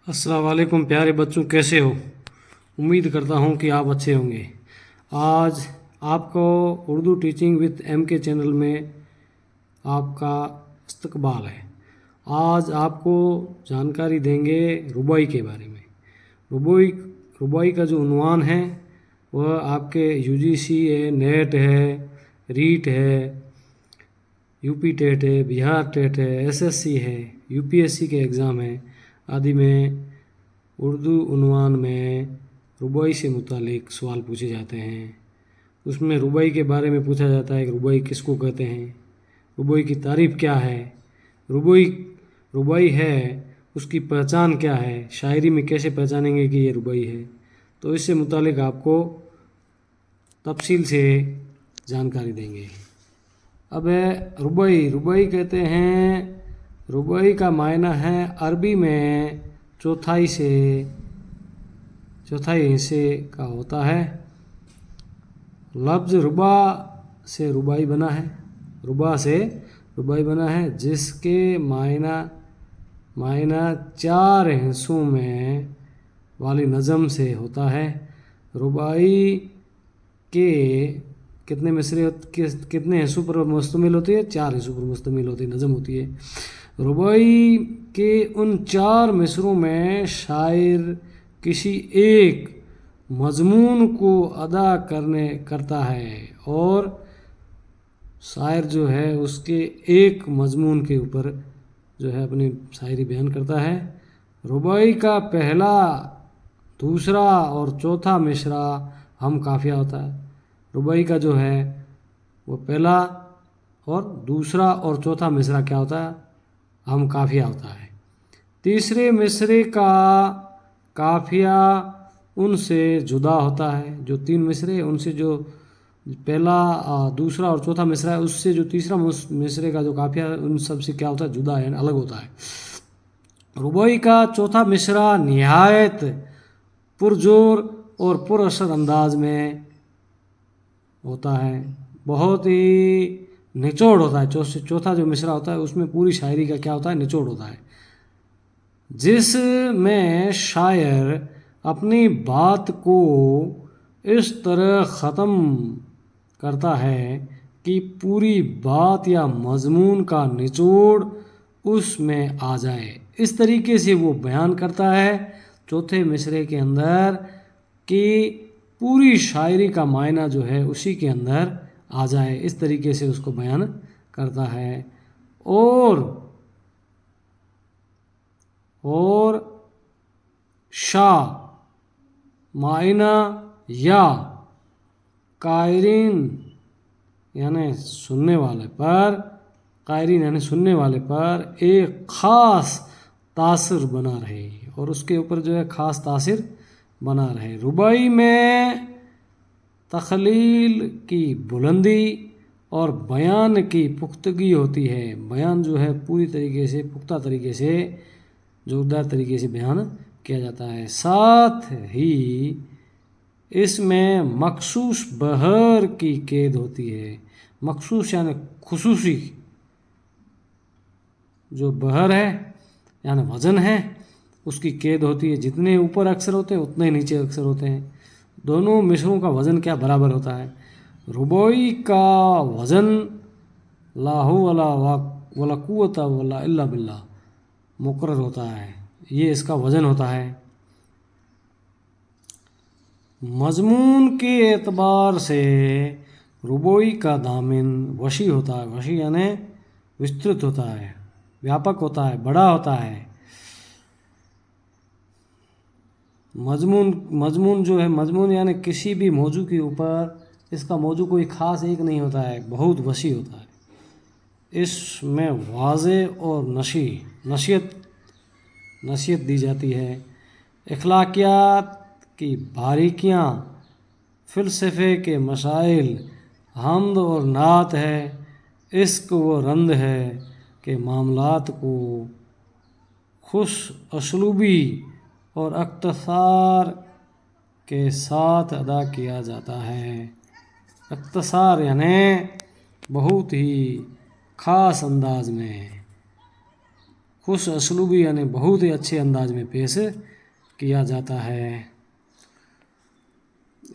अस्सलाम वालेकुम प्यारे बच्चों, कैसे हो? उम्मीद करता हूँ कि आप अच्छे होंगे। आज आपको उर्दू टीचिंग विद एम के चैनल में आपका इस्तकबाल है। आज आपको जानकारी देंगे रुबाई के बारे में। रुबाई रुबाई का जो उन्वान है वह आपके यूजीसी है, नेट है, रीट है, यूपी टेट है, बिहार टेट है, एसएससी है, यूपीएससी के एग्ज़ाम है आदि में उर्दू उन्वान में रुबाई से मुतालिक सवाल पूछे जाते हैं। उसमें रुबाई के बारे में पूछा जाता है कि रुबाई किसको कहते हैं, रुबाई की तारीफ़ क्या है, रुबाई रुबाई है उसकी पहचान क्या है, शायरी में कैसे पहचानेंगे कि ये रुबाई है। तो इससे मुतालिक आपको तफसील से जानकारी देंगे। अब रुबाई रुबाई कहते हैं, रुबाई का मायना है अरबी में चौथाई हिस्से का होता है। लफ्ज़ रुबा से रुबाई बना है, रुबा से रुबाई बना है जिसके मायना चार हिस्सों में वाली नज़म से होता है। रुबाई के कितने मिसरे कितने हिस्सों पर मुश्तमिल होती है? चार हिस्सों पर मुश्तमिल होती है, नज़म होती है। रुबाई के उन चार मिसरों में शायर किसी एक मजमून को अदा करता है और शायर जो है उसके एक मजमून के ऊपर जो है अपनी शायरी बयान करता है। रुबाई का पहला, दूसरा और चौथा मिसरा हम काफिया होता है। रुबाई का जो है वो पहला और दूसरा और चौथा मिसरा क्या होता है? हम काफिया होता है। तीसरे मिसरे का काफिया उनसे जुदा होता है। जो तीन मिसरे उनसे जो पहला, दूसरा और चौथा मिसरा है उससे जो तीसरा मिसरे का जो काफिया उन सब से क्या होता है? जुदा है, अलग होता है। रुबाई का चौथा मिसरा निहायत पुरजोर और पुरअसर अंदाज में होता है, बहुत ही निचोड़ होता है। चौथा जो मिसरा होता है उसमें पूरी शायरी का क्या होता है? निचोड़ होता है, जिसमें शायर अपनी बात को इस तरह ख़त्म करता है कि पूरी बात या मजमून का निचोड़ उसमें आ जाए। इस तरीके से वो बयान करता है चौथे मिसरे के अंदर कि पूरी शायरी का मायना जो है उसी के अंदर आ जाए। इस तरीके से उसको बयान करता है। और शाह मायना या कायरीन यानी सुनने वाले पर एक ख़ास तासर बना रहे और उसके ऊपर जो है ख़ास तासर बना रहे। रुबाई में तख़लील की बुलंदी और बयान की पुख्तगी होती है। बयान जो है पूरी तरीके से, पुख्ता तरीके से, जोरदार तरीके से बयान किया जाता है। साथ ही इसमें मखसूस बहर की कैद होती है। मखसूस यानी खुसूसी, जो बहर है यानी वज़न है उसकी कैद होती है। जितने ऊपर अक्षर होते हैं उतने ही नीचे अक्षर होते हैं। दोनों मिसरों का वज़न क्या बराबर होता है? रुबाई का वज़न लाहू वला कुव्वता वला इल्ला बिल्लाह मुकर्रर होता है, ये इसका वज़न होता है। मजमून के एतबार से रुबाई का दामिन वसी होता है। वसी यानी विस्तृत होता है, व्यापक होता है, बड़ा होता है। मजमून जो है, मजमून यानी किसी भी मौजू के ऊपर इसका मौजू कोई ख़ास एक नहीं होता है, बहुत वसी होता है। इसमें वाज़े और नसीहत दी जाती है। अखलाकियात की बारीकियाँ, फ़िलसफ़े के मसाइल, हम्द और नात है, इश्क व रंद है के मामलात को खुश असलूबी और अख्तसार के साथ अदा किया जाता है। अख्तसार यानी बहुत ही ख़ास अंदाज में, خوش اسلوبی یعنی بہت ہی اچھے انداز میں پیش کیا جاتا ہے۔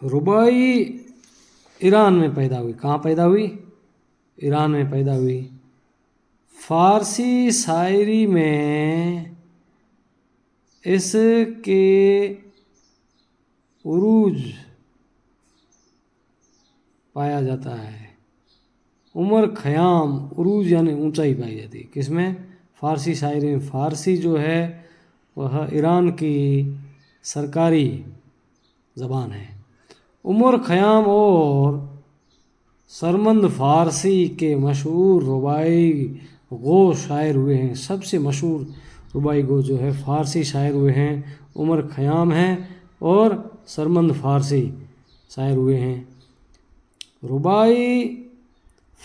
ربائی ایران میں پیدا ہوئی۔ کہاں پیدا ہوئی؟ ایران میں پیدا ہوئی۔ فارسی شاعری میں اس کے عروج پایا جاتا ہے۔ عمر خیام، عروج یعنی اونچائی پائی جاتی ہے کس میں؟ فارسی شاعری میں۔ فارسی جو ہے وہ ایران کی سرکاری زبان ہے۔ عمر خیام اور سرمند فارسی کے مشہور ربائی گو شاعر ہوئے ہیں۔ سب سے مشہور ربائی گو جو ہے فارسی شاعر ہوئے ہیں عمر خیام ہیں اور سرمند فارسی شاعر ہوئے ہیں۔ ربائی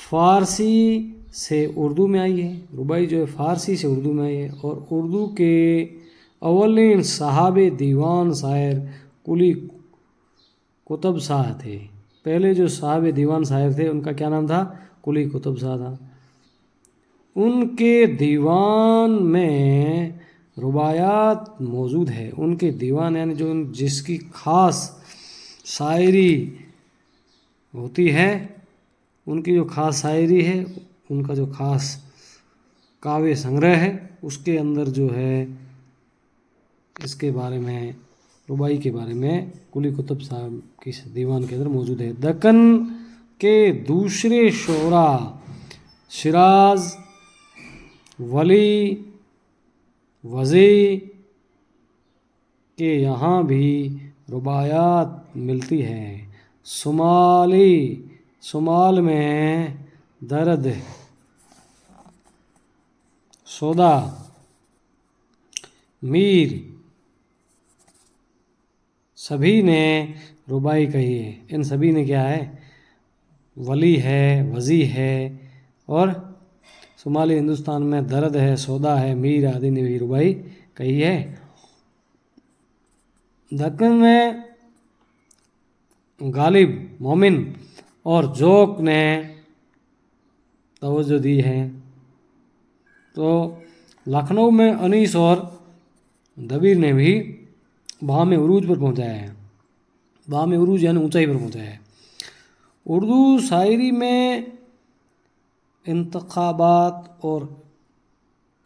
فارسی سے اردو میں آئی ہے۔ ربائی جو ہے فارسی سے اردو میں آئی ہے اور اردو کے اولین صاحب دیوان شاعر قلی قطب شاہ تھے۔ پہلے جو صاحب دیوان شاعر تھے ان کا کیا نام تھا؟ قلی قطب شاہ تھا۔ ان کے دیوان میں رباعیات موجود ہے۔ ان کے دیوان یعنی جو جس کی خاص شاعری ہوتی ہے، ان کی جو خاص شاعری ہے، ان کا جو خاص کاویہ سنگرہ ہے، اس کے اندر جو ہے اس کے بارے میں ربائی کے بارے میں قلی قطب صاحب کی دیوان کے اندر موجود ہے۔ دکن کے دوسرے شعراء شیراز، ولی، وضع کے یہاں بھی رباعیات ملتی ہیں۔ شمال میں درد، سودا، میر سبھی نے ربائی کہی ہے۔ ان سبھی نے کیا ہے؟ ولی ہے، وضع ہے اور شمالی ہندوستان میں درد ہے، سودا ہے، میر آدی نے بھی ربائی کہی ہے۔ دکن میں غالب، مومن اور ذوق نے توجہ دی ہے، تو لکھنؤ میں انیس اور دبیر نے بھی بام عروج پر پہنچایا ہے۔ بام عروج یعنی اونچائی پر پہنچایا ہے۔ اردو شاعری میں انتخابات اور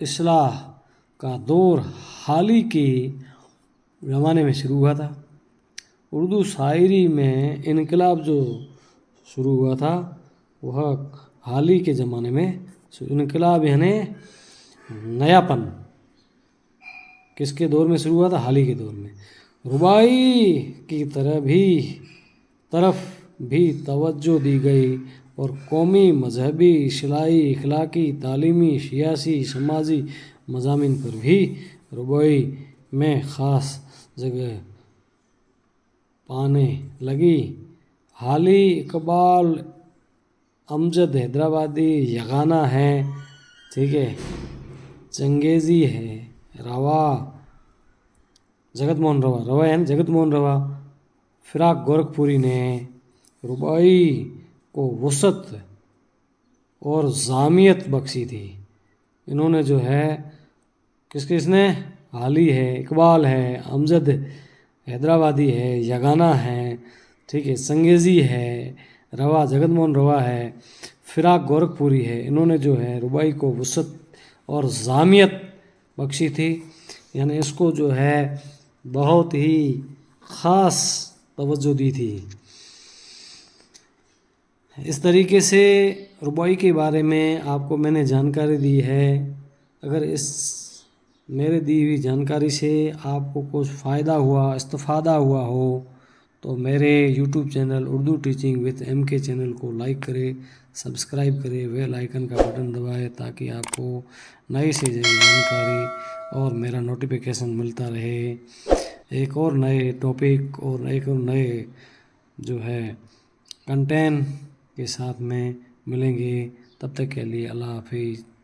اصلاح کا دور حال ہی کے زمانے میں شروع ہوا تھا۔ اردو شاعری میں انقلاب جو شروع ہوا تھا وہ حال ہی کے زمانے میں۔ انقلاب یعنی نیا پن کس کے دور میں شروع ہوا تھا؟ حال ہی کے دور میں۔ ربائی کی طرف بھی توجہ دی گئی اور قومی، مذہبی، اصلاحی، اخلاقی، تعلیمی، سیاسی، سماجی مضامین پر بھی ربائی میں خاص جگہ پانے لگی۔ حالی، اقبال، امجد حیدرآبادی، یگانہ ہے، ٹھیک ہے، چنگیزی ہے، جگت موہن روا، فراق گورکھپوری نے ربائی کو وسعت اور جامعیت بخشی تھی۔ انہوں نے جو ہے کس نے؟ حالی ہے، اقبال ہے، امجد حیدرآبادی ہے، یگانہ ہے، ٹھیک ہے، چنگیزی ہے، جگت موہن روا ہے، فراق گورکھپوری ہے۔ انہوں نے جو ہے ربائی کو وسعت اور جامعیت بخشی تھی، یعنی اس کو جو ہے بہت ہی خاص توجہ دی تھی۔ اس طریقے سے ربائی کے بارے میں آپ کو میں نے جانکاری دی ہے۔ اگر اس میرے دی ہوئی جانکاری سے آپ کو کچھ فائدہ ہوا، استفادہ ہوا ہو تو میرے YouTube channel Urdu teaching with MK channel کو لائک کرے، سبسکرائب کرے، بیل آئیکن کا بٹن دبائے تاکہ آپ کو نئی سے نئی جانکاری اور میرا نوٹیفیکیشن ملتا رہے۔ ایک اور نئے ٹاپک اور ایک اور نئے جو ہے کنٹینٹ کے ساتھ میں ملیں گے۔ تب تک کے لیے اللہ حافظ۔